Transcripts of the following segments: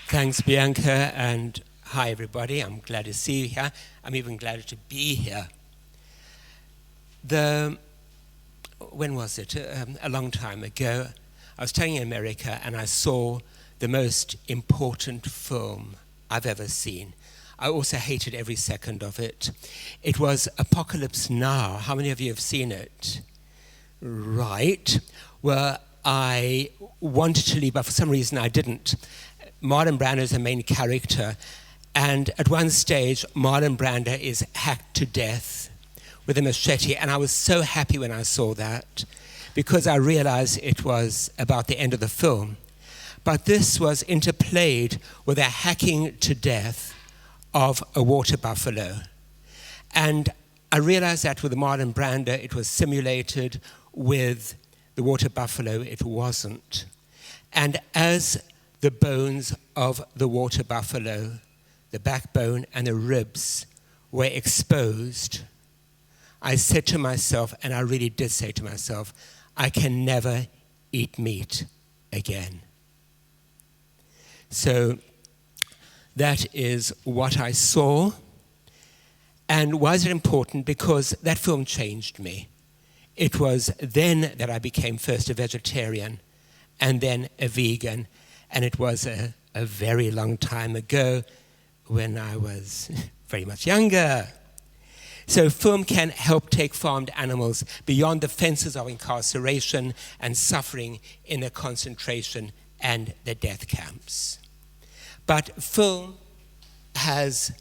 Thanks, Bianca, and hi, everybody. I'm glad to see you here. I'm even glad to be here. When was it? A long time ago, I was studying in America, and I saw the most important film I've ever seen. I also hated every second of it. It was Apocalypse Now. How many of you have seen it? Right. Well, I wanted to leave, but for some reason I didn't. Marlon Brando is the main character, and at one stage, Marlon Brando is hacked to death with a machete, and I was so happy when I saw that, because I realized it was about the end of the film. But this was interplayed with a hacking to death of a water buffalo. And I realized that with Marlon Brando, it was simulated. With the water buffalo, it wasn't. And as the bones of the water buffalo, the backbone and the ribs were exposed, I said to myself, and I really did say to myself, I can never eat meat again. So that is what I saw. And why is it important? Because that film changed me. It was then that I became first a vegetarian and then a vegan. And it was a very long time ago when I was very much younger. So film can help take farmed animals beyond the fences of incarceration and suffering in the concentration and the death camps. But film has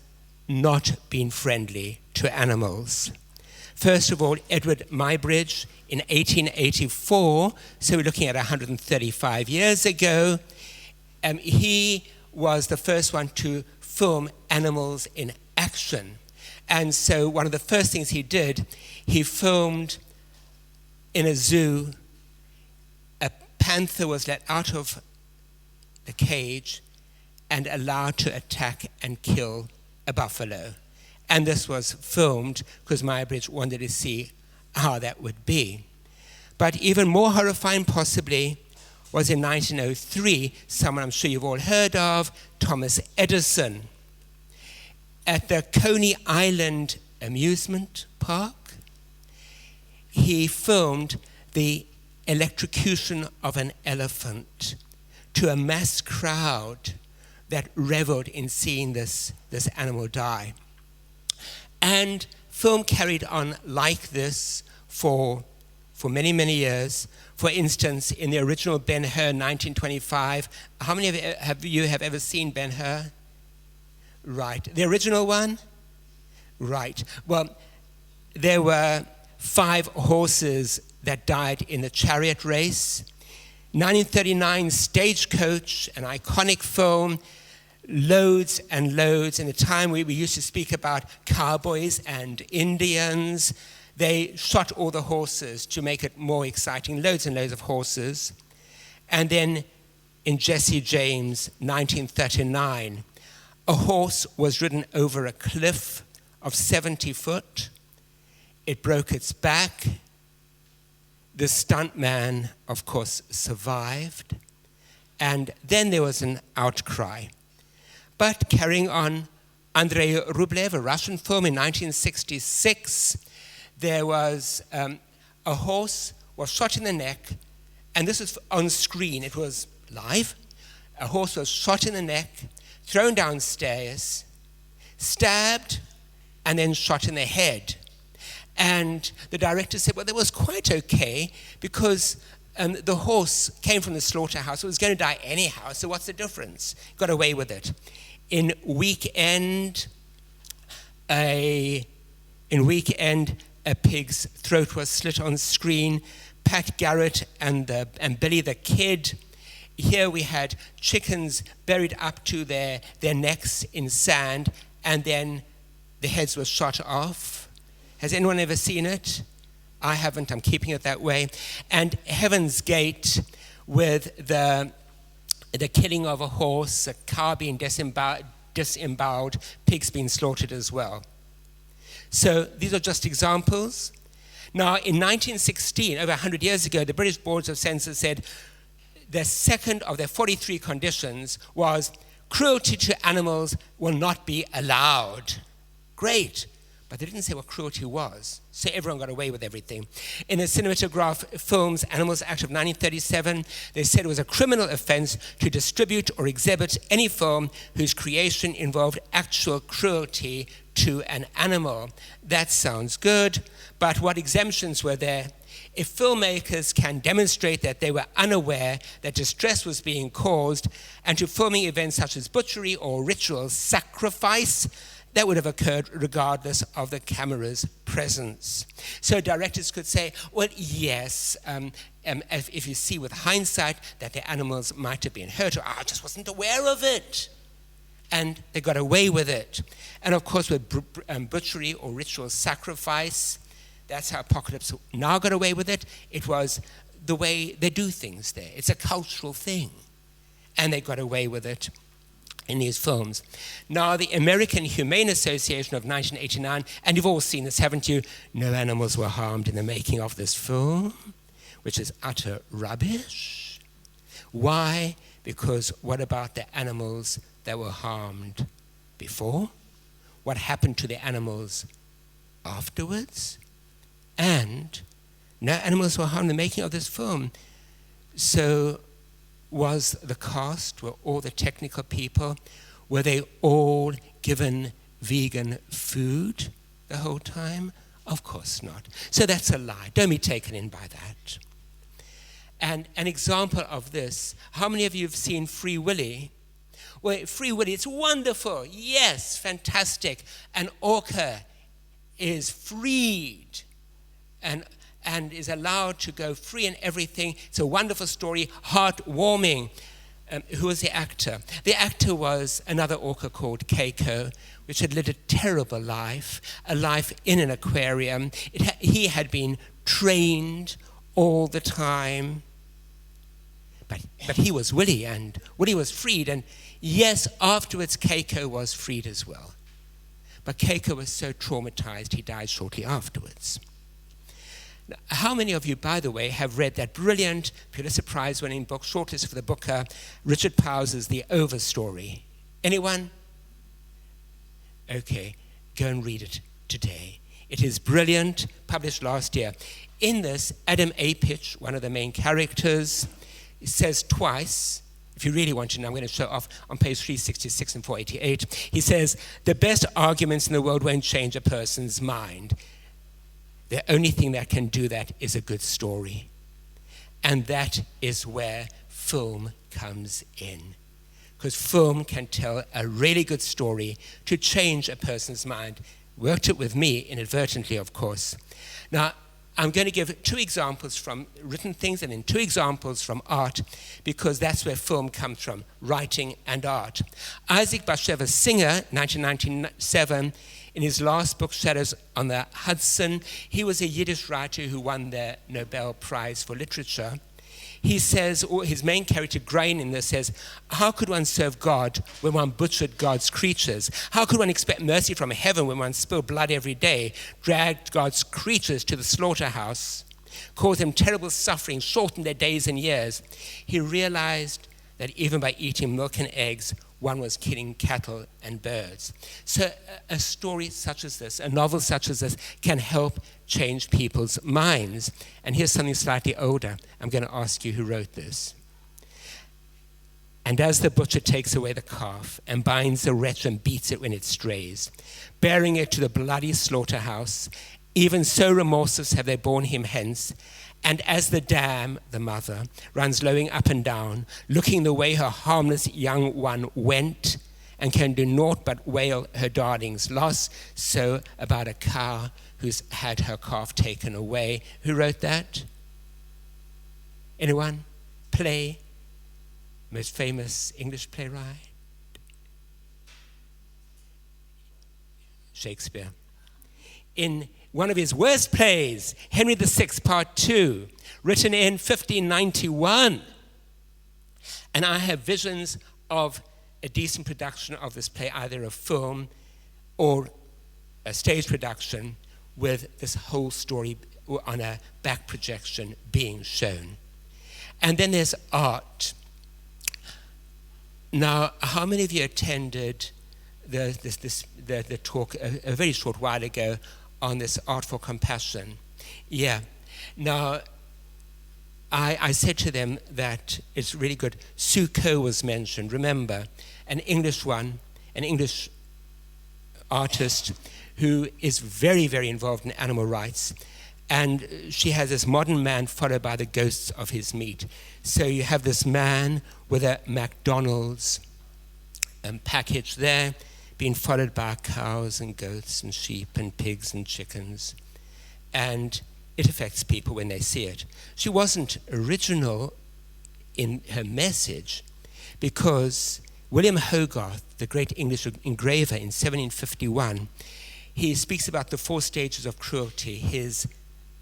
not been friendly to animals. First of all, Edward Muybridge in 1884, so we're looking at 135 years ago, he was the first one to film animals in action. And so one of the first things he did, he filmed in a zoo, a panther was let out of the cage and allowed to attack and kill a buffalo. And this was filmed because Muybridge wanted to see how that would be. But even more horrifying possibly was in 1903, someone I'm sure you've all heard of, Thomas Edison. At the Coney Island amusement park, he filmed the electrocution of an elephant to a mass crowd that reveled in seeing this animal die. And film carried on like this for many, many years. For instance, in the original Ben-Hur 1925, how many of you have ever seen Ben-Hur? Right. The original one? Right. Well, there were 5 horses that died in the chariot race. 1939 Stagecoach, an iconic film, loads and loads. In the time we used to speak about cowboys and Indians, they shot all the horses to make it more exciting, loads and loads of horses. And then in Jesse James, 1939, a horse was ridden over a cliff of 70 foot. It broke its back. The stuntman, of course, survived. And then there was an outcry. But carrying on, Andrei Rublev, a Russian film in 1966, there was a horse was shot in the neck, and this was on screen. It was live. A horse was shot in the neck, thrown downstairs, stabbed, and then shot in the head. And the director said, well, that was quite okay because the horse came from the slaughterhouse. It was going to die anyhow, so what's the difference? Got away with it. In Weekend, a pig's throat was slit on screen. Pat Garrett and Billy the Kid. Here we had chickens buried up to their necks in sand, and then the heads were shot off. Has anyone ever seen it? I haven't. I'm keeping it that way. And Heaven's Gate with the killing of a horse, a car being disemboweled, pigs being slaughtered as well. So these are just examples. Now, in 1916, over 100 years ago, the British Boards of Censor said the second of their 43 conditions was cruelty to animals will not be allowed. Great. But they didn't say what cruelty was, so everyone got away with everything. In the Cinematograph Films Animals Act of 1937, they said it was a criminal offense to distribute or exhibit any film whose creation involved actual cruelty to an animal. That sounds good, but what exemptions were there? If filmmakers can demonstrate that they were unaware that distress was being caused, and to filming events such as butchery or ritual sacrifice, that would have occurred regardless of the camera's presence. So directors could say, well, yes, if you see with hindsight that the animals might have been hurt, or I just wasn't aware of it. And they got away with it. And of course, with butchery or ritual sacrifice, that's how Apocalypse Now got away with it. It was the way they do things there. It's a cultural thing. And they got away with it in these films. Now, the American Humane Association of 1989, and you've all seen this, haven't you? No animals were harmed in the making of this film, which is utter rubbish. Why? Because what about the animals that were harmed before? What happened to the animals afterwards? And no animals were harmed in the making of this film. So was the cast, were all the technical people, were they all given vegan food the whole time? Of course not. So that's a lie. Don't be taken in by that. And an example of this, how many of you have seen Free Willy? Well, Free Willy, it's wonderful. Yes, fantastic. And Okja is freed and is allowed to go free and everything. It's a wonderful story, heartwarming. Who was the actor? The actor was another orca called Keiko, which had lived a terrible life, a life in an aquarium. He had been trained all the time. But he was Willy, and Willy was freed. And yes, afterwards Keiko was freed as well. But Keiko was so traumatized, he died shortly afterwards. Now, how many of you, by the way, have read that brilliant Pulitzer Prize-winning book, shortlisted for the Booker, Richard Powers' The Over Story? Anyone? Okay, go and read it today. It is brilliant, published last year. In this, Adam Apich, one of the main characters, says twice, if you really want to know, I'm going to show off on page 366 and 488, he says, the best arguments in the world won't change a person's mind. The only thing that can do that is a good story. And that is where film comes in. Because film can tell a really good story to change a person's mind. Worked it with me, inadvertently, of course. Now, I'm going to give 2 examples from written things and then 2 examples from art, because that's where film comes from, writing and art. Isaac Bashevis Singer, 1997, in his last book, Shadows on the Hudson, he was a Yiddish writer who won the Nobel Prize for Literature. He says, or his main character, Grain, in this says, how could one serve God when one butchered God's creatures? How could one expect mercy from heaven when one spilled blood every day, dragged God's creatures to the slaughterhouse, caused them terrible suffering, shortened their days and years? He realized that even by eating milk and eggs, one was killing cattle and birds. So a story such as this, a novel such as this, can help change people's minds. And here's something slightly older. I'm going to ask you who wrote this. And as the butcher takes away the calf and binds the wretch and beats it when it strays, bearing it to the bloody slaughterhouse, even so remorseless have they borne him hence. And as the dam, the mother, runs lowing up and down, looking the way her harmless young one went, and can do naught but wail her darling's loss, so about a cow who's had her calf taken away. Who wrote that? Anyone? Play? Most famous English playwright? Shakespeare. In one of his worst plays, Henry VI, Part 2, written in 1591. And I have visions of a decent production of this play, either a film or a stage production, with this whole story on a back projection being shown. And then there's art. Now, how many of you attended the talk a very short while ago on this art for compassion? Yeah. Now, I said to them that it's really good. Sue Coe was mentioned. Remember, an English artist who is very, very involved in animal rights. And she has this modern man followed by the ghosts of his meat. So you have this man with a McDonald's package there, being followed by cows and goats and sheep and pigs and chickens. And it affects people when they see it. She wasn't original in her message because William Hogarth, the great English engraver in 1751, he speaks about the 4 stages of cruelty. His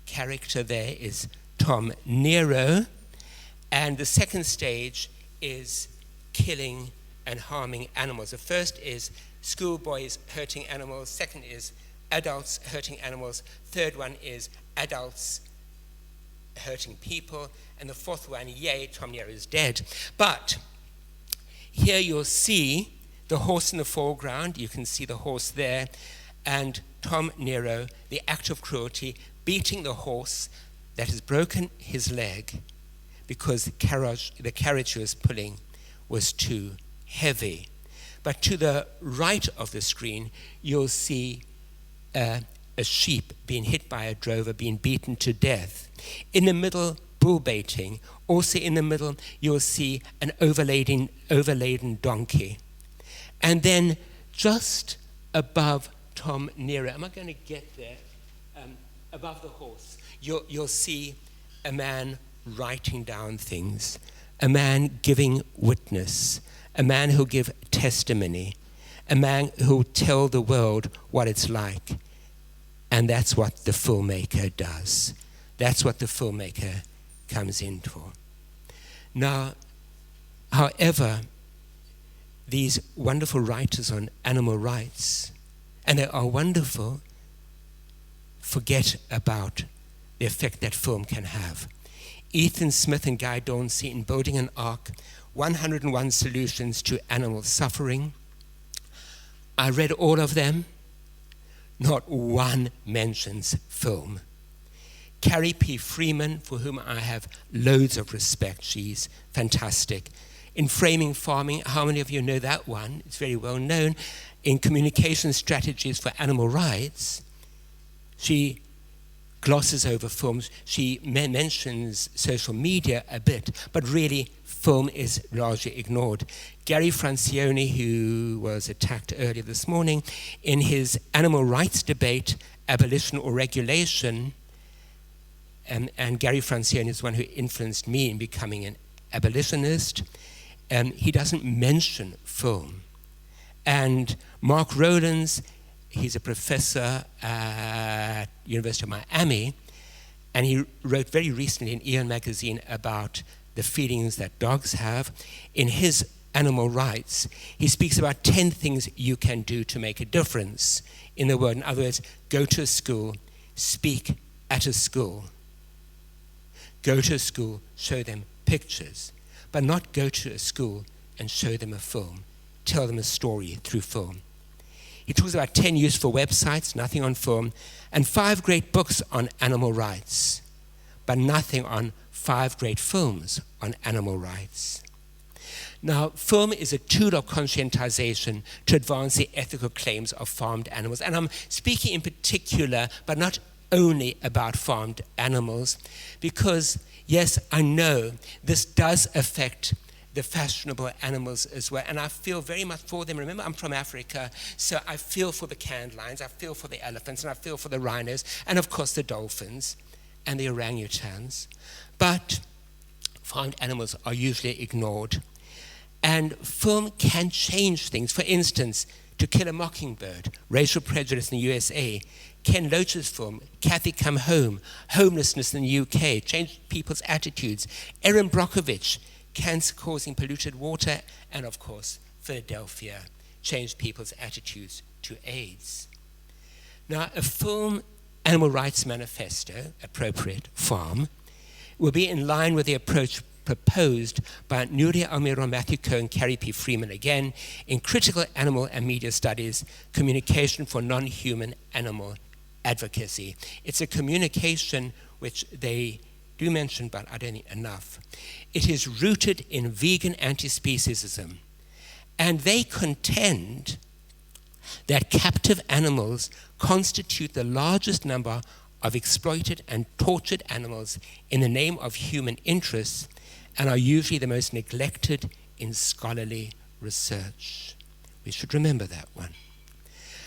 character there is Tom Nero, and the second stage is killing and harming animals. The first is schoolboys hurting animals, second is adults hurting animals, third one is adults hurting people, and the fourth one, yay, Tom Nero is dead. But here you'll see the horse in the foreground, you can see the horse there, and Tom Nero, the act of cruelty, beating the horse that has broken his leg because the carriage he was pulling was too heavy. But to the right of the screen, you'll see a sheep being hit by a drover, being beaten to death. In the middle, bull baiting. Also in the middle, you'll see an overladen donkey. And then just above Tom Nero, am I going to get there? Above the horse, you'll see a man writing down things, a man giving witness, a man who'll give testimony, a man who'll tell the world what it's like. And that's what the filmmaker does. That's what the filmmaker comes in for. Now, however, these wonderful writers on animal rights, and they are wonderful, forget about the effect that film can have. Ethan Smith and Guy Dauncey in Building an Ark, 101 Solutions to Animal Suffering. I read all of them. Not one mentions film. Carrie P. Freeman, for whom I have loads of respect, she's fantastic. In Framing Farming, how many of you know that one? It's very well known. In Communication Strategies for Animal Rights, she glosses over films. She mentions social media a bit, but really film is largely ignored. Gary Francione, who was attacked earlier this morning, in his animal rights debate, Abolition or Regulation, and Gary Francione is one who influenced me in becoming an abolitionist, he doesn't mention film. And Mark Rowlands, he's a professor at University of Miami, and he wrote very recently in Eon magazine about the feelings that dogs have. In his Animal Rights, he speaks about 10 things you can do to make a difference in the world. In other words, go to a school, speak at a school. Go to a school, show them pictures, but not go to a school and show them a film, tell them a story through film. He talks about 10 useful websites, nothing on film, and 5 great books on animal rights, but nothing on 5 great films on animal rights. Now, film is a tool of conscientization to advance the ethical claims of farmed animals. And I'm speaking in particular, but not only about farmed animals, because, yes, I know this does affect the fashionable animals as well. And I feel very much for them. Remember, I'm from Africa, so I feel for the canned lions, I feel for the elephants, and I feel for the rhinos, and of course the dolphins and the orangutans. But farmed animals are usually ignored. And film can change things. For instance, To Kill a Mockingbird, Racial Prejudice in the USA, Ken Loach's film, Kathy Come Home, Homelessness in the UK, changed people's attitudes. Erin Brockovich, Cancer-Causing Polluted Water, and of course, Philadelphia, changed people's attitudes to AIDS. Now, a film Animal Rights Manifesto, appropriate farm, will be in line with the approach proposed by Nuria Almiro, Matthew Cohen, Carrie P. Freeman again in Critical Animal and Media Studies, Communication for Non-Human Animal Advocacy. It's a communication which they do mention, but I don't think enough. It is rooted in vegan anti-speciesism, and they contend that captive animals constitute the largest number of exploited and tortured animals in the name of human interests and are usually the most neglected in scholarly research. We should remember that one.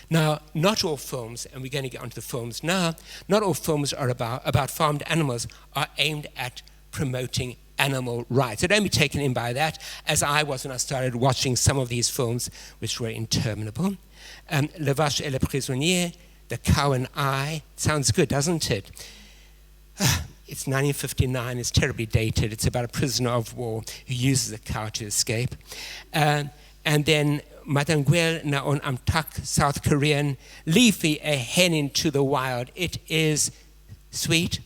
Now, not all films, and we're going to get onto the films now, not all films are about farmed animals are aimed at promoting animal rights. So don't be taken in by that, as I was when I started watching some of these films, which were interminable. Le Vache et le Prisonnier, The Cow and I. Sounds good, doesn't it? It's 1959, it's terribly dated. It's about a prisoner of war who uses a cow to escape. And then Madanguel Naon Antak, South Korean, Leafie, A Hen into the Wild. It is sweet,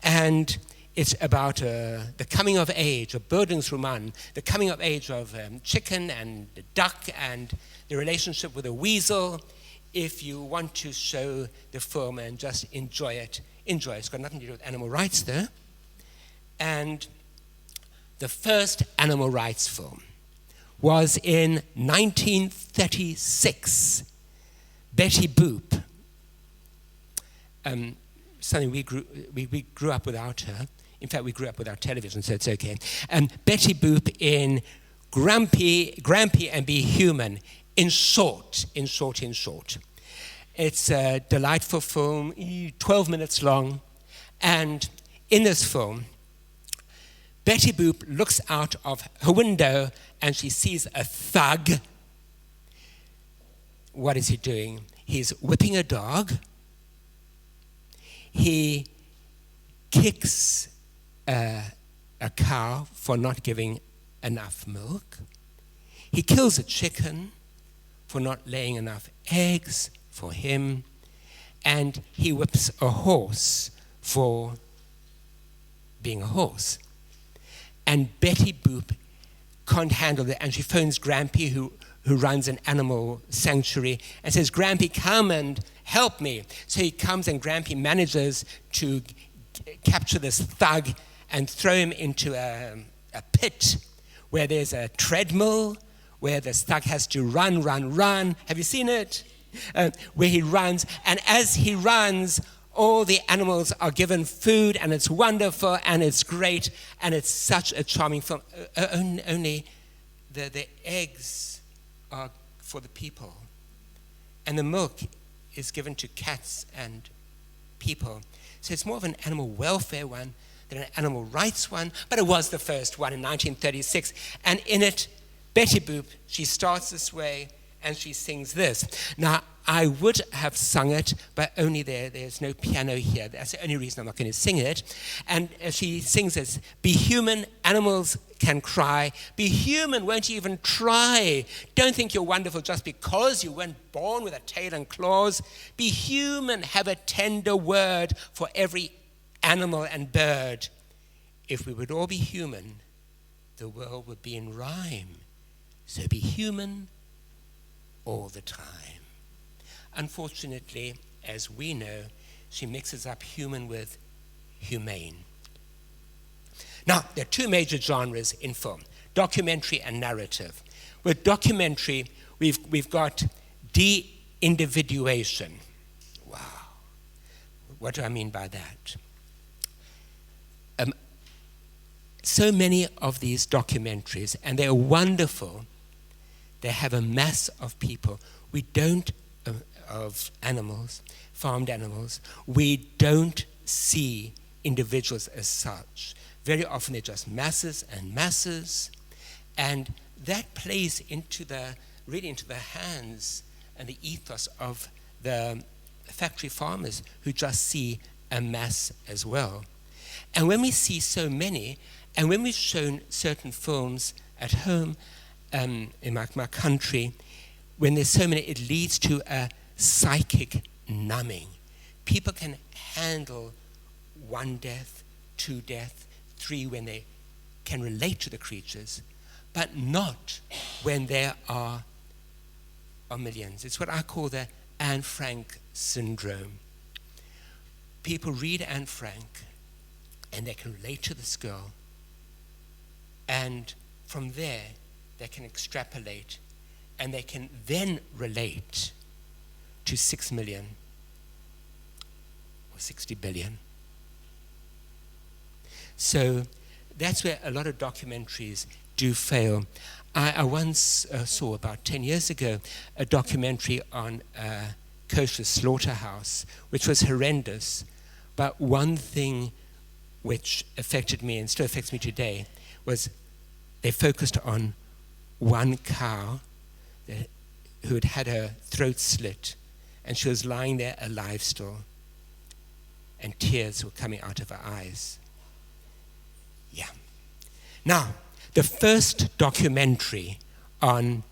and it's about the coming of age of Bildungsroman, the coming of age of chicken and duck and the relationship with a weasel. If you want to show the film and just enjoy it, enjoy it. It's got nothing to do with animal rights though. And the first animal rights film was in 1936, Betty Boop. Something we grew up without her. In fact, we grew up without television, so it's okay. Betty Boop in Grampy and Be Human, in short. It's a delightful film, 12 minutes long, and in this film, Betty Boop looks out of her window and she sees a thug. What is he doing? He's whipping a dog. He kicks a cow for not giving enough milk. He kills a chicken for not laying enough eggs for him. And he whips a horse for being a horse. And Betty Boop can't handle it, and she phones Grampy, who runs an animal sanctuary, and says, Grampy, come and help me. So he comes, and Grampy manages to capture this thug and throw him into a pit where there's a treadmill, where the thug has to run. Have you seen it? Where he runs, and as he runs, all the animals are given food, and it's wonderful, and it's great, and it's such a charming film. Only the eggs are for the people, and the milk is given to cats and people. So it's more of an animal welfare one than an animal rights one, but it was the first one in 1936. And in it, Betty Boop, she starts this way, and she sings this. Now, I would have sung it, but only there's no piano here. That's the only reason I'm not going to sing it. And she sings this, be human, animals can cry. Be human, won't you even try? Don't think you're wonderful just because you weren't born with a tail and claws. Be human, have a tender word for every animal and bird. If we would all be human, the world would be in rhyme. So be human all the time. Unfortunately, as we know, she mixes up human with humane. Now, there are two major genres in film, documentary and narrative. With documentary, we've got de-individuation. Wow. What do I mean by that? So many of these documentaries, and they're wonderful, they have a mass of people. We don't, of animals, farmed animals, we don't see individuals as such. Very often they're just masses and masses, and that plays really into the hands and the ethos of the factory farmers who just see a mass as well. And when we see so many, and when we've shown certain films at home, in my country, when there's so many, it leads to a psychic numbing. people can handle 1 death, 2 death, 3 when they can relate to the creatures, but not when there are millions. It's what I call the Anne Frank syndrome. People read Anne Frank and they can relate to this girl, and from there they can extrapolate, and they can then relate to 6 million or 60 billion. So that's where a lot of documentaries do fail. I once saw, about 10 years ago, a documentary on a kosher slaughterhouse, which was horrendous. But one thing which affected me and still affects me today was they focused on one cow who had had her throat slit, and she was lying there alive still, and tears were coming out of her eyes. Yeah. Now, the first documentary on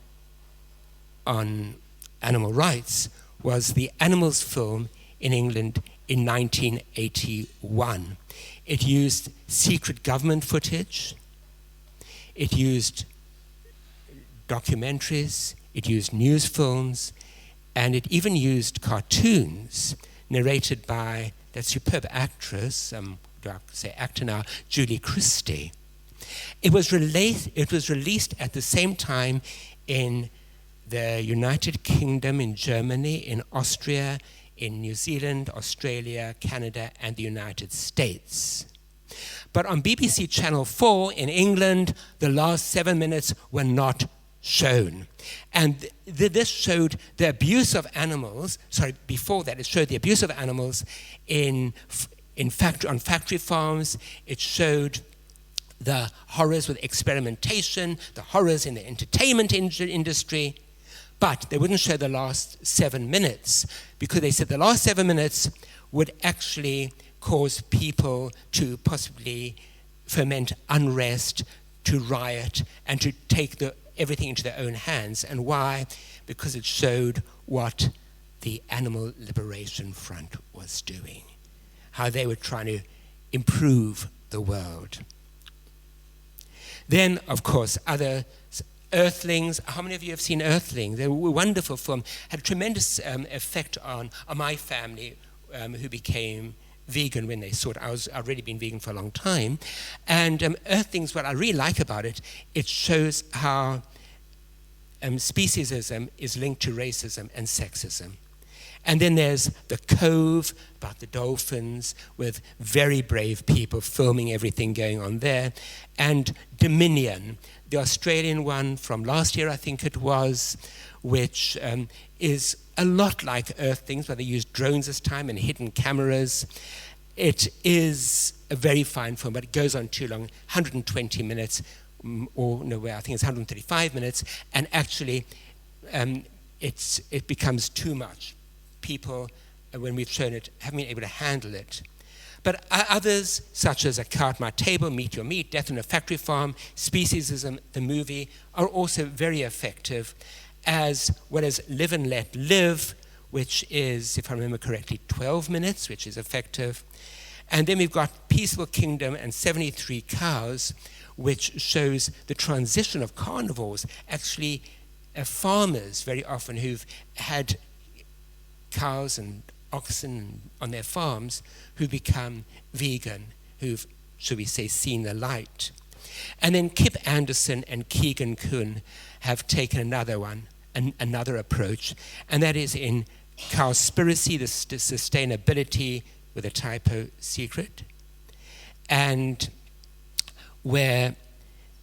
animal rights was the Animals film in England in 1981. It used secret government footage, it used documentaries, it used news films, and it even used cartoons narrated by that superb actress, do I say actor now, Julie Christie. It was released at the same time in the United Kingdom, in Germany, in Austria, in New Zealand, Australia, Canada, and the United States. But on BBC Channel 4 in England, the last 7 minutes were not shown. And this showed the abuse of animals, before that it showed the abuse of animals on factory farms. It showed the horrors with experimentation, the horrors in the entertainment industry, but they wouldn't show the last 7 minutes because they said the last 7 minutes would actually cause people to possibly foment unrest, to riot, and to take everything into their own hands. And why? Because it showed what the Animal Liberation Front was doing, how they were trying to improve the world. Then, of course, other Earthlings. How many of you have seen Earthlings? They were a wonderful film, had a tremendous effect on my family, who became vegan when they saw it. I've already been vegan for a long time. And Earthlings, what I really like about it, it shows how speciesism is linked to racism and sexism. And then there's The Cove, about the dolphins, with very brave people filming everything going on there. And Dominion, the Australian one from last year, I think it was, which is a lot like Earthlings, where they used drones this time and hidden cameras. It is a very fine film, but it goes on too long, 120 minutes, or no, I think it's 135 minutes, and actually it becomes too much. People, when we've shown it, haven't been able to handle it. But others, such as A Cow at My Table, Meet Your Meat, Death on a Factory Farm, Speciesism, the movie, are also very effective, as well as Live and Let Live, which is, if I remember correctly, 12 minutes, which is effective. And then we've got Peaceful Kingdom and 73 Cows, which shows the transition of carnivores, actually farmers very often who've had cows and oxen on their farms who become vegan, who've, should we say, seen the light. And then Kip Anderson and Keegan Kuhn have taken another approach, and that is in Cowspiracy, the sustainability with a typo secret, and where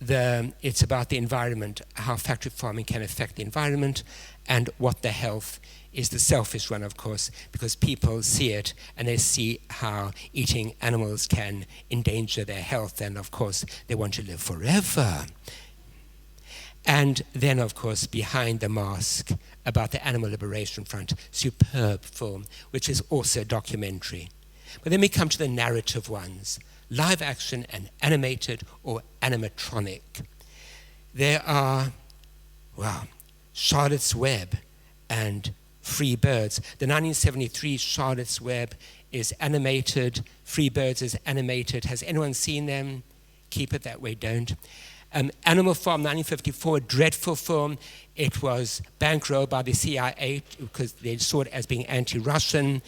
it's about the environment, how factory farming can affect the environment, and what the health is the selfish one, of course, because people see it and they see how eating animals can endanger their health, and of course they want to live forever. And then, of course, Behind the Mask, about the Animal Liberation Front, superb film, which is also a documentary. But then we come to the narrative ones, live action and animated or animatronic. There are, Charlotte's Web and Free Birds. The 1973 Charlotte's Web is animated. Free Birds is animated. Has anyone seen them? Keep it that way, don't. Animal Farm, 1954, a dreadful film. It was bankrolled by the CIA because they saw it as being anti-Russian.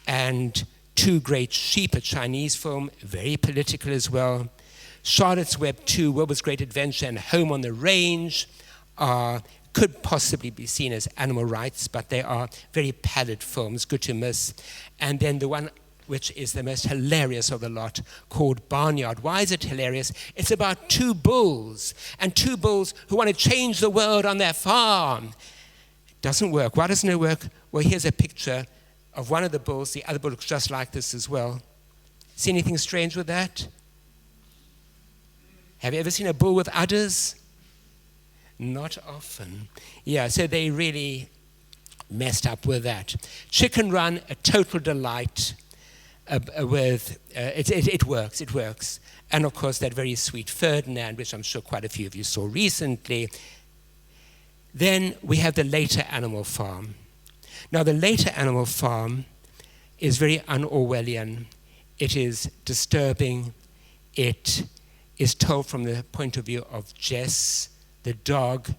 And Two Great Sheep, a Chinese film, very political as well. Charlotte's Web 2, Wilbur's Great Adventure, and Home on the Range could possibly be seen as animal rights, but they are very pallid films, good to miss. And then the one which is the most hilarious of the lot, called Barnyard. Why is it hilarious? It's about two bulls, and two bulls who want to change the world on their farm. It doesn't work. Why doesn't it work? Well, here's a picture of one of the bulls. The other bull looks just like this as well. See anything strange with that? Have you ever seen a bull with udders? Not often. Yeah, so they really messed up with that. Chicken Run, a total delight. It works. And of course, that very sweet Ferdinand, which I'm sure quite a few of you saw recently. Then we have the later Animal Farm. Now, the later Animal Farm is very un-Orwellian. It is disturbing. It is told from the point of view of Jess, the dog,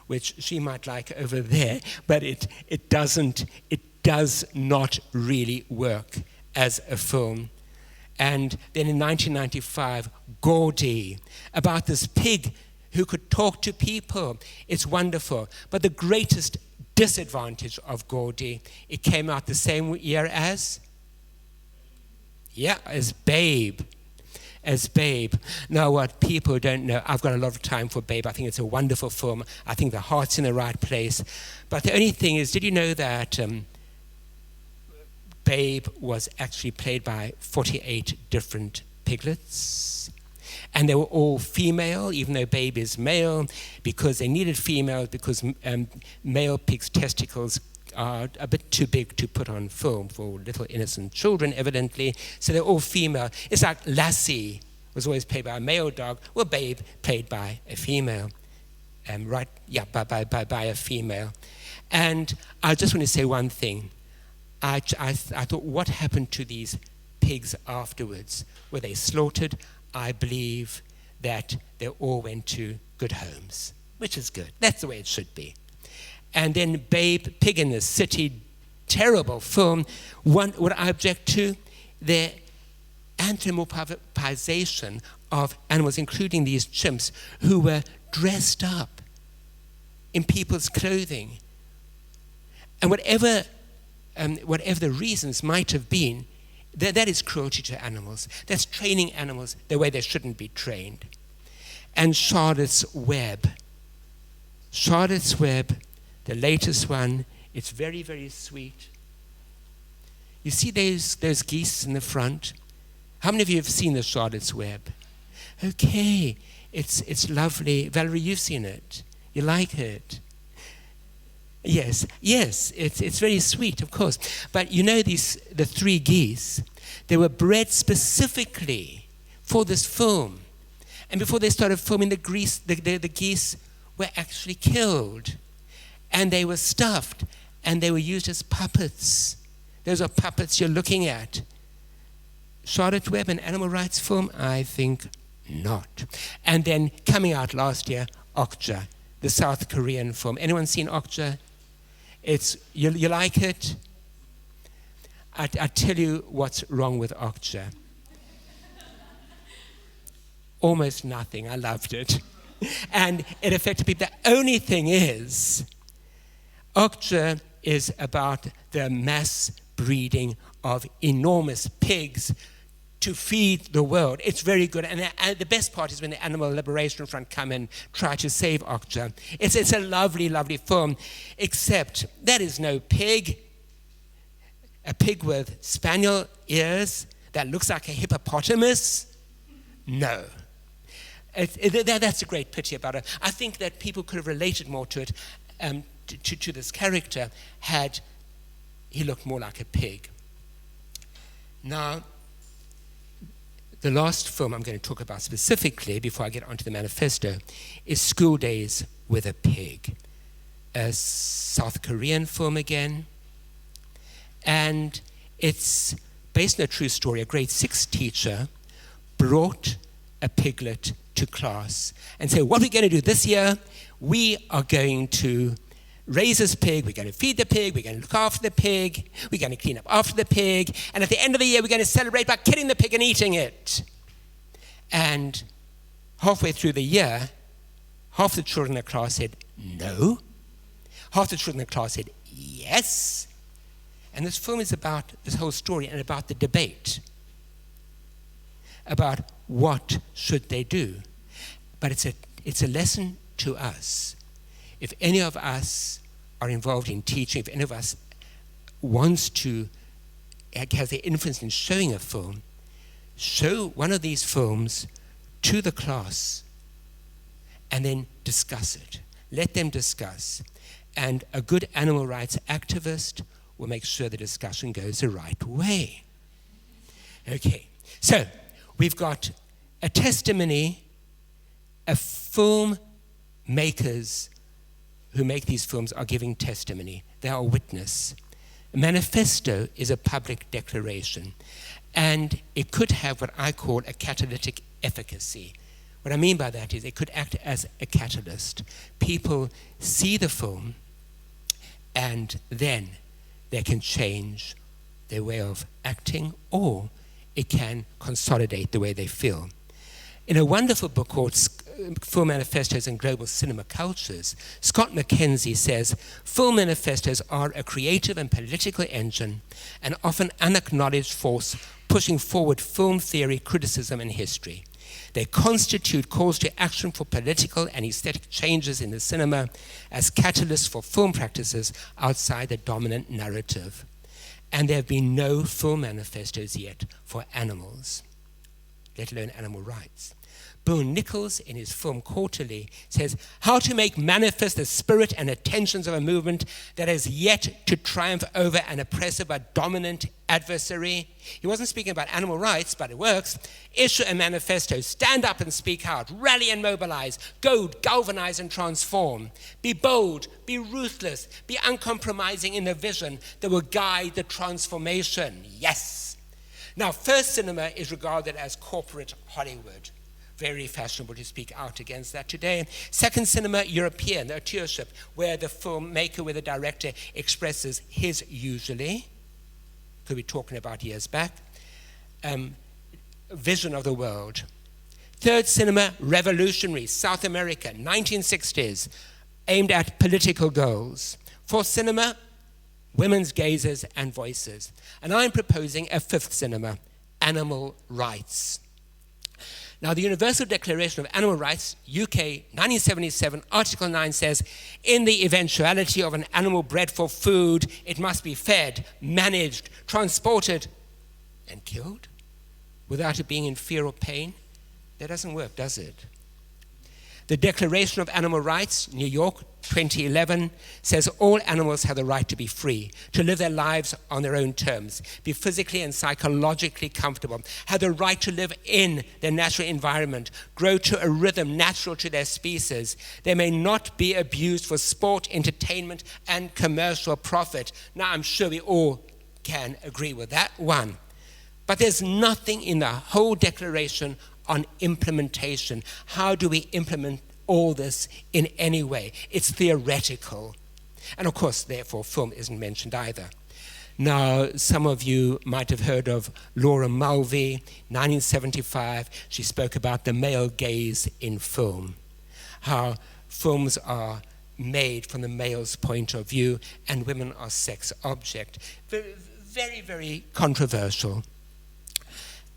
which she might like over there, but it does not really work as a film. And then in 1995, Gordy, about this pig who could talk to people. It's wonderful. But the greatest disadvantage of Gordy, it came out the same year as Babe. As Babe. Now, what people don't know, I've got a lot of time for Babe. I think it's a wonderful film. I think the heart's in the right place. But the only thing is, did you know that Babe was actually played by 48 different piglets? And they were all female, even though Babe is male, because they needed females, because male pigs' testicles are a bit too big to put on film for little innocent children, evidently. So they're all female. It's like Lassie was always played by a male dog. Well, Babe played by a female. By a female. And I just want to say one thing. I thought, what happened to these pigs afterwards? Were they slaughtered? I believe that they all went to good homes, which is good. That's the way it should be. And then Babe, Pig in the City, terrible film. What I object to, the anthropomorphization of animals, including these chimps, who were dressed up in people's clothing. And whatever the reasons might have been, that is cruelty to animals. That's training animals the way they shouldn't be trained. And Charlotte's Web, the latest one, it's very, very sweet. You see those geese in the front? How many of you have seen the Charlotte's Web? Okay, it's lovely. Valerie, you've seen it. You like it? Yes, it's very sweet, of course. But you know the three geese, they were bred specifically for this film. And before they started filming, the geese were actually killed. And they were stuffed, and they were used as puppets. Those are puppets you're looking at. Charlotte Web, an animal rights film? I think not. And then coming out last year, Okja, the South Korean film. Anyone seen Okja? You like it? I tell you what's wrong with Okja. Almost nothing. I loved it. And it affected people. The only thing is, Okja is about the mass breeding of enormous pigs to feed the world. It's very good. And the best part is when the Animal Liberation Front come and try to save Okja. It's a lovely, lovely film, except that is no pig. A pig with spaniel ears that looks like a hippopotamus? No. That's a great pity about it. I think that people could have related more to it, to this character, had he looked more like a pig. Now, the last film I'm going to talk about specifically, before I get onto the manifesto, is School Days with a Pig. A South Korean film again. And it's based on a true story. A grade 6 teacher brought a piglet to class and said, what are we going to do this year? We are going to raise this pig, we're going to feed the pig, we're going to look after the pig, we're going to clean up after the pig, and at the end of the year we're going to celebrate by killing the pig and eating it. And halfway through the year, half the children in the class said, no. Half the children in the class said, yes. And this film is about this whole story and about the debate about what should they do. But it's a lesson to us. If any of us are involved in teaching, if any of us wants to, has the influence in showing a film, show one of these films to the class and then discuss it. Let them discuss. And a good animal rights activist will make sure the discussion goes the right way. Okay, so we've got a testimony of filmmakers who make these films are giving testimony. They are a witness. A manifesto is a public declaration, and it could have what I call a catalytic efficacy. What I mean by that is it could act as a catalyst. People see the film, and then they can change their way of acting, or it can consolidate the way they feel. In a wonderful book called Film Manifestos and Global Cinema Cultures, Scott McKenzie says, film manifestos are a creative and political engine, an often unacknowledged force pushing forward film theory, criticism, and history. They constitute calls to action for political and aesthetic changes in the cinema as catalysts for film practices outside the dominant narrative. And there have been no film manifestos yet for animals, let alone animal rights. Bill Nichols, in his film Quarterly, says, how to make manifest the spirit and intentions of a movement that has yet to triumph over an oppressive but dominant adversary. He wasn't speaking about animal rights, but it works. Issue a manifesto, stand up and speak out, rally and mobilize, go, galvanize and transform. Be bold, be ruthless, be uncompromising in the vision that will guide the transformation. Yes. Now, first cinema is regarded as corporate Hollywood. Very fashionable to speak out against that today. Second cinema, European, the auteurship, where the filmmaker, where the director expresses his usually, could be talking about years back, vision of the world. Third cinema, revolutionary, South America, 1960s, aimed at political goals. Fourth cinema, women's gazes and voices. And I'm proposing a fifth cinema, animal rights. Now, the Universal Declaration of Animal Rights, UK, 1977, Article 9 says, in the eventuality of an animal bred for food, it must be fed, managed, transported, and killed without it being in fear or pain. That doesn't work, does it? The Declaration of Animal Rights, New York, 2011, says all animals have the right to be free, to live their lives on their own terms, be physically and psychologically comfortable, have the right to live in their natural environment, grow to a rhythm natural to their species. They may not be abused for sport, entertainment, and commercial profit. Now, I'm sure we all can agree with that one. But there's nothing in the whole declaration on implementation. How do we implement all this in any way? It's theoretical. And of course, therefore, film isn't mentioned either. Now, some of you might have heard of Laura Mulvey, 1975. She spoke about the male gaze in film, how films are made from the male's point of view and women are sex object. Very, very controversial.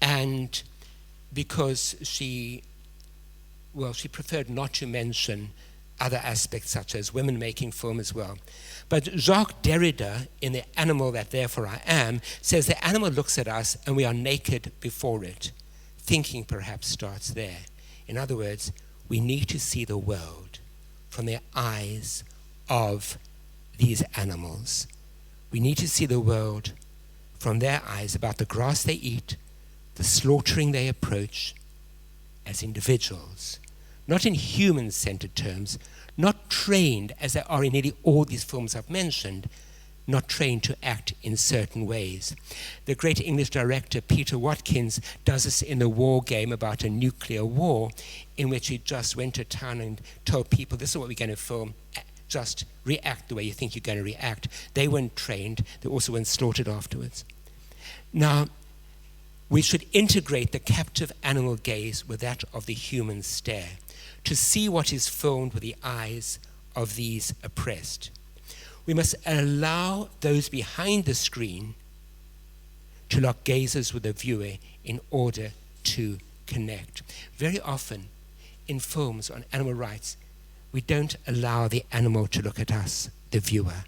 And because she preferred not to mention other aspects such as women making film as well. But Jacques Derrida, in The Animal That Therefore I Am, says the animal looks at us and we are naked before it. Thinking perhaps starts there. In other words, we need to see the world from the eyes of these animals. We need to see the world from their eyes about the grass they eat, the slaughtering they approach as individuals, not in human-centered terms, not trained as they are in nearly all these films I've mentioned, not trained to act in certain ways. The great English director Peter Watkins does this in a war game about a nuclear war, in which he just went to town and told people, this is what we're going to film, just react the way you think you're going to react. They weren't trained, they also weren't slaughtered afterwards. Now, we should integrate the captive animal gaze with that of the human stare, to see what is filmed with the eyes of these oppressed. We must allow those behind the screen to lock gazes with the viewer in order to connect. Very often in films on animal rights, we don't allow the animal to look at us, the viewer.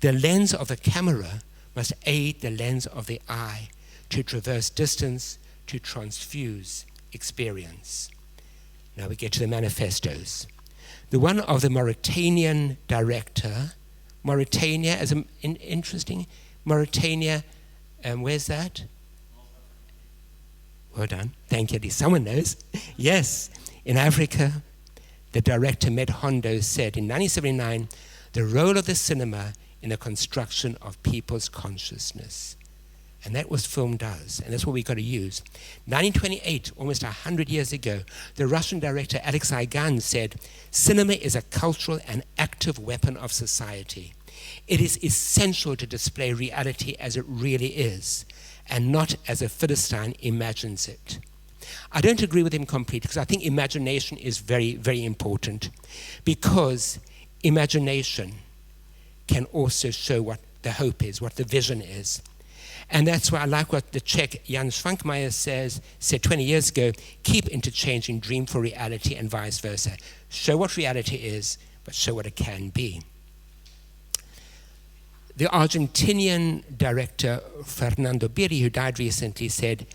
The lens of the camera must aid the lens of the eye to traverse distance, to transfuse experience. Now we get to the manifestos. The one of the Mauritanian director, Mauritania as an interesting, Mauritania, where's that? Well done, thank you, at least someone knows. Yes, in Africa, the director Med Hondo said in 1979, the role of the cinema in the construction of people's consciousness. And that's what film does, and that's what we've got to use. 1928, almost 100 years ago, the Russian director Alex Igan said, cinema is a cultural and active weapon of society. It is essential to display reality as it really is, and not as a Philistine imagines it. I don't agree with him completely, because I think imagination is very, very important, because imagination can also show what the hope is, what the vision is. And that's why I like what the Czech Jan Švankmajer said 20 years ago, keep interchanging dream for reality and vice versa. Show what reality is, but show what it can be. The Argentinian director Fernando Birri, who died recently, said,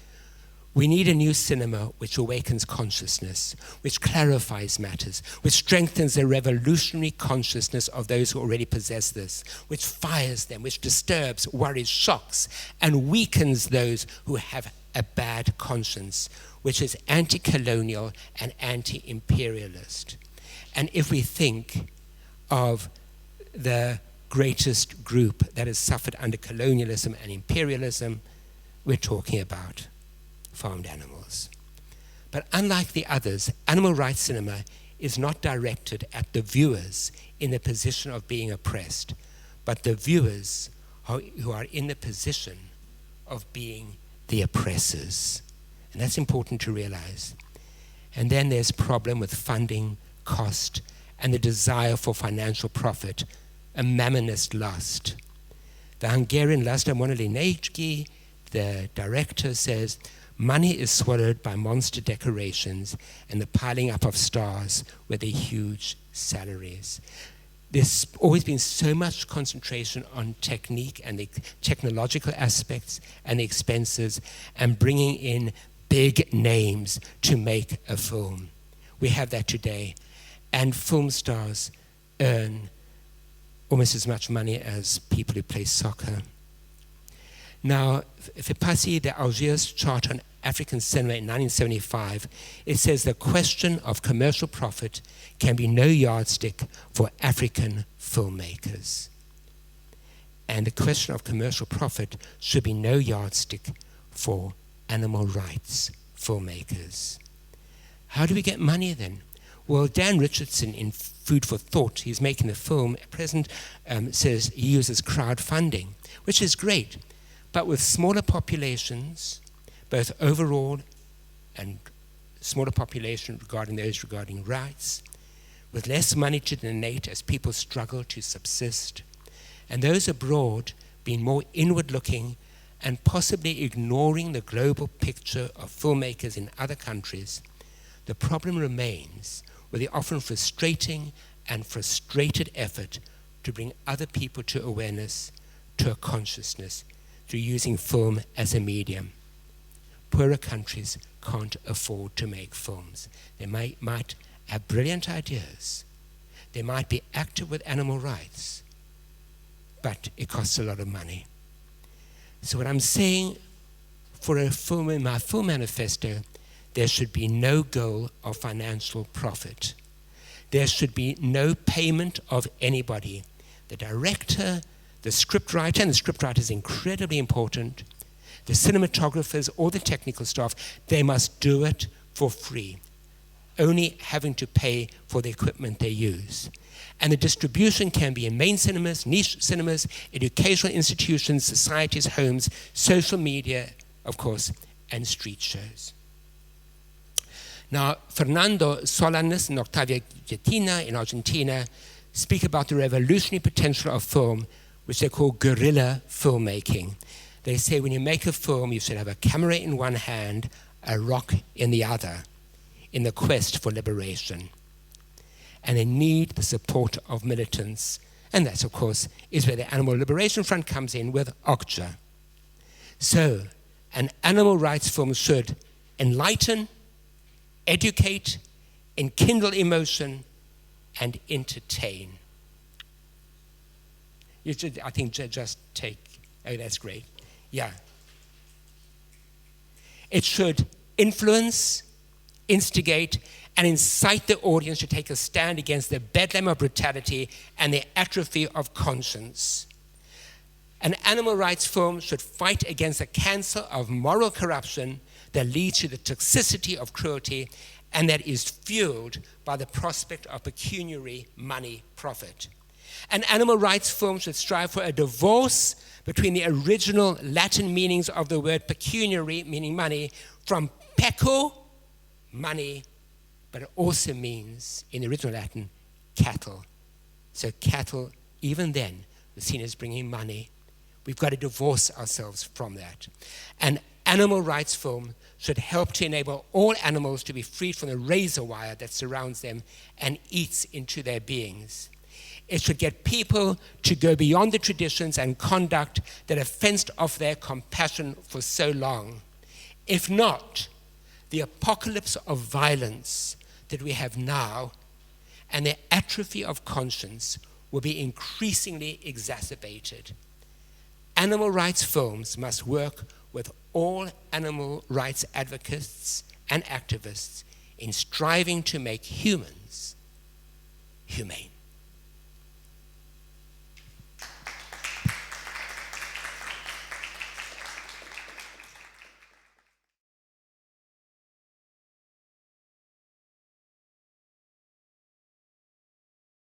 we need a new cinema which awakens consciousness, which clarifies matters, which strengthens the revolutionary consciousness of those who already possess this, which fires them, which disturbs, worries, shocks, and weakens those who have a bad conscience, which is anti-colonial and anti-imperialist. And if we think of the greatest group that has suffered under colonialism and imperialism, we're talking about farmed animals. But unlike the others, animal rights cinema is not directed at the viewers in the position of being oppressed, but the viewers who are in the position of being the oppressors. And that's important to realize. And then there's problem with funding, cost, and the desire for financial profit, a mammonist lust. The Hungarian Laszlo Monolinecki, the director, says, money is swallowed by monster decorations and the piling up of stars with their huge salaries. There's always been so much concentration on technique and the technological aspects and the expenses and bringing in big names to make a film. We have that today. And film stars earn almost as much money as people who play soccer. Now, Fipasi, the Algiers Chart on African Cinema in 1975, it says the question of commercial profit can be no yardstick for African filmmakers. And the question of commercial profit should be no yardstick for animal rights filmmakers. How do we get money then? Well, Dan Richardson in Food for Thought, he's making the film at present, says he uses crowdfunding, which is great. But with smaller populations, both overall and smaller population regarding those regarding rights, with less money to donate as people struggle to subsist, and those abroad being more inward-looking and possibly ignoring the global picture of filmmakers in other countries, the problem remains with the often frustrating and frustrated effort to bring other people to awareness, to a consciousness, through using film as a medium. Poorer countries can't afford to make films. They might have brilliant ideas. They might be active with animal rights, but it costs a lot of money. So what I'm saying for a film in my film manifesto, there should be no goal of financial profit. There should be no payment of anybody, the director, the scriptwriter, and the scriptwriter is incredibly important, the cinematographers, all the technical staff, they must do it for free, only having to pay for the equipment they use. And the distribution can be in main cinemas, niche cinemas, educational institutions, societies, homes, social media, of course, and street shows. Now, Fernando Solanas and Octavia Gettina in Argentina speak about the revolutionary potential of film, which they call guerrilla filmmaking. They say when you make a film, you should have a camera in one hand, a rock in the other, in the quest for liberation. And they need the support of militants. And that, of course, is where the Animal Liberation Front comes in with Okja. So, an animal rights film should enlighten, educate, enkindle emotion, and entertain. You should, I think, just take, oh, that's great. Yeah. It should influence, instigate, and incite the audience to take a stand against the bedlam of brutality and the atrophy of conscience. An animal rights film should fight against the cancer of moral corruption that leads to the toxicity of cruelty and that is fueled by the prospect of pecuniary money profit. An animal rights film should strive for a divorce between the original Latin meanings of the word pecuniary, meaning money, from pecco, money, but it also means, in the original Latin, cattle. So cattle, even then, was seen as bringing money. We've got to divorce ourselves from that. An animal rights film should help to enable all animals to be freed from the razor wire that surrounds them and eats into their beings. It should get people to go beyond the traditions and conduct that have fenced off their compassion for so long. If not, the apocalypse of violence that we have now and the atrophy of conscience will be increasingly exacerbated. Animal rights films must work with all animal rights advocates and activists in striving to make humans humane.